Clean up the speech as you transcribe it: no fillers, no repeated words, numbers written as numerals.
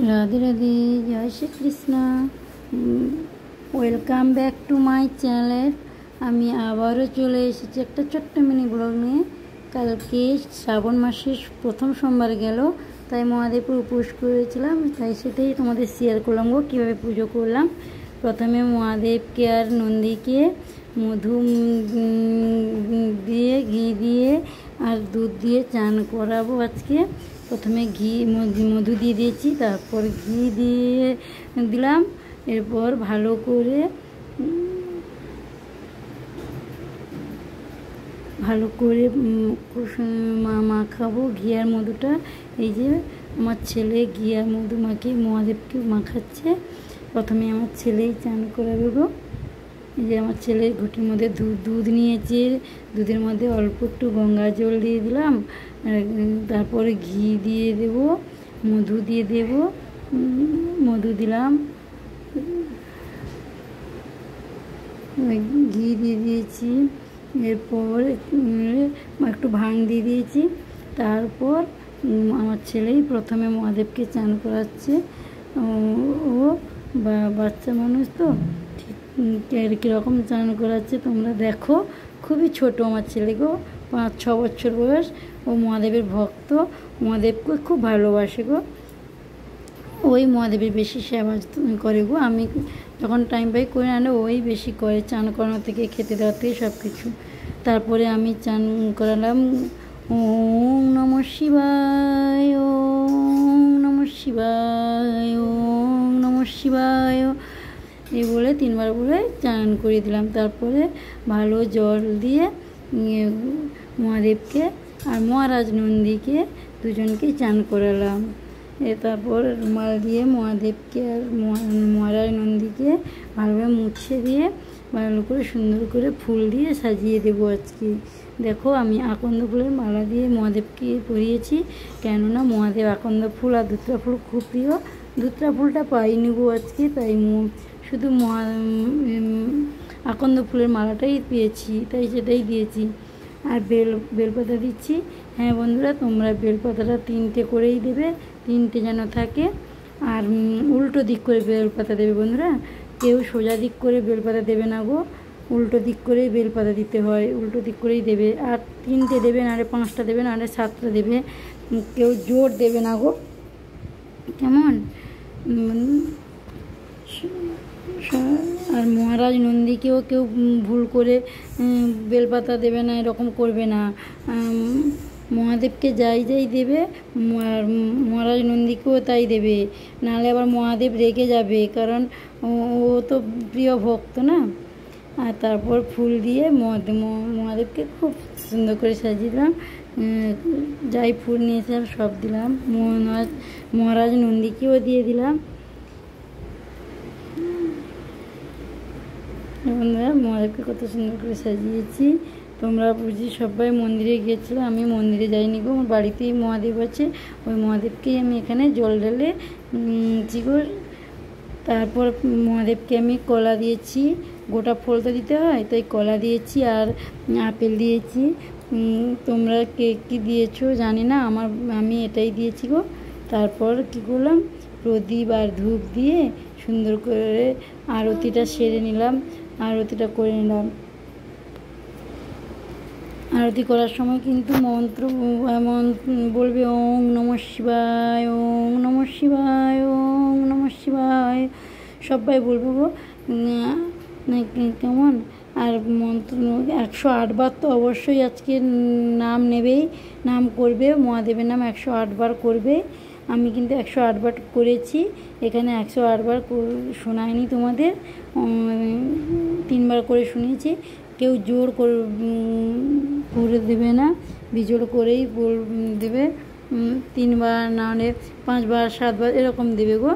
রাধে রাধে, জয় Shrikrishna. Welcome back to my channel. আমি আবারও চলে এসেছি একটা ছোট্ট মিনি ব্লগ নিয়ে। কালকে শ্রাবণ মাসের প্রথম সোমবার গেল, তাই মহাদেবকে উপোস করেছিলাম, তাই সেটাই তোমাদের শেয়ার করলাম গো কীভাবে পুজো করলাম। প্রথমে মহাদেবকে আর নন্দীকে মধু দিয়ে, ঘি দিয়ে আর দুধ দিয়ে চান করাবো আজকে। প্রথমে মধু দিয়ে দিয়েছি, তারপর ঘি দিয়ে দিলাম। এরপর ভালো করে মাখাবো ঘি আর মধুটা। এই যে আমার ছেলে ঘি আর মধু মাখিয়ে মহাদেবকে মাখাচ্ছে। প্রথমে আমার ছেলেই চান করাবে গো। এই যে আমার ছেলে ঘটির মধ্যে দুধ নিয়েছে, দুধের মধ্যে অল্প একটু গঙ্গা জল দিয়ে দিলাম, তারপরে ঘি দিয়ে দেব, মধু দিয়ে দেব, মধু দিলাম, ঘি দিয়ে দিয়েছি, এরপর একটু ভাং দিয়ে দিয়েছি। তারপর আমার ছেলেই প্রথমে মহাদেবকে চান করাচ্ছে। ও বাচ্চা মানুষ তো কীরকম চান করাচ্ছে তোমরা দেখো। খুবই ছোট আমার ছেলে গো, 5-6 বছর বয়স। ও মহাদেবের ভক্ত, মহাদেবকে খুব ভালোবাসে গো। ওই মহাদেবের বেশি সেবা করে গো। আমি যখন টাইম পাই করে আনে, ওই বেশি করে চান করানো থেকে, খেতে দেওয়া থেকে সব কিছু। তারপরে আমি চান করালাম। ওম নমঃ শিবায়, ওম নমঃ শিবায়, ওম নমঃ শিবায় এই বলে 3 বার বলে চান করে দিলাম। তারপরে ভালো জল দিয়ে মহাদেবকে আর মহারাজ নন্দীকে দুজনকেই চান করালাম। তারপর রুমাল দিয়ে মহাদেবকে আর মহারাজ নন্দীকে ভালোভাবে মুছে দিয়ে ভালো করে সুন্দর করে ফুল দিয়ে সাজিয়ে দেবো আজকে। দেখো আমি আকন্দ ফুলের মালা দিয়ে মহাদেবকে পরিয়েছি, কেননা মহাদেব আকন্দ ফুল আর ধুতরা ফুল খুব প্রিয়। ধুতরা ফুলটা পাইনি গো আজকে, তাই শুধু আকন্দ ফুলের মালাটাই পেয়েছি, তাই সেটাই দিয়েছি। আর বেলপাতা দিচ্ছি। হ্যাঁ বন্ধুরা, তোমরা বেলপাতাটা 3টে করেই দেবে, 3টে যেন থাকে। আর উল্টো দিক করে বেলপাতা দেবে বন্ধুরা, কেউ সোজা দিক করে বেলপাতা দেবে না গো, উল্টো দিক করেই বেলপাতা দিতে হয়, উল্টো দিক করেই দেবে। আর 3টে দেবে, নাহলে 5টা দেবে, নাহলে 7টা দেবে, কেউ জোর দেবে না গো, কেমন? আর মহারাজ নন্দীকেও কেউ ভুল করে বেলপাতা দেবে না, এরকম করবে না। মহাদেবকে যাই দেবে, মহারাজ নন্দীকেও তাই দেবে, নাহলে আবার মহাদেব রেগে যাবে, কারণ ও তো প্রিয় ভক্ত না। আর তারপর ফুল দিয়ে মহাদেবকে খুব সুন্দর করে সাজিয়ে দিলাম। যাই ফুল নিয়েছিলাম সব দিলাম, মহারাজ নন্দীকেও দিয়ে দিলাম। বন্ধুরা মহাদেবকে কত সুন্দর করে সাজিয়েছি। তোমরা বুঝি সবাই মন্দিরে গিয়েছিলো, আমি মন্দিরে যাইনি গো, আমার বাড়িতেই মহাদেব আছে, ওই মহাদেবকেই আমি এখানে জল ঢেলে গো। তারপর মহাদেবকে আমি কলা দিয়েছি, গোটা ফল তো দিতে হয়, তাই কলা দিয়েছি আর আপেল দিয়েছি। তোমরা কে কী দিয়েছো জানি না, আমি এটাই দিয়েছি গো। তারপর কী করলাম, প্রদীপ আর ধূপ দিয়ে সুন্দর করে আরতিটা সেরে নিলাম, আরতিটা করে নিলাম। আরতি করার সময় কিন্তু মন্ত্র বলবে, ওম নমঃ শিবায়, ওম নমঃ শিবায়, ওম নমঃ শিবায়, সবাই বলবো গো, কেমন? আর মন্ত্র 108 বার তো অবশ্যই আজকে নাম নেবেই, নাম করবে, মহাদেবের নাম 108 বার করবে। আমি কিন্তু 108 বার করেছি, এখানে 108 বার শোনায়নি তোমাদের, 3 বার করে শুনিয়েছি। কেউ জোর করে দেবে না, বিজোড় করেই দেবে। 3 বার না হলে 5 বার 7 বার এরকম দেবে গো।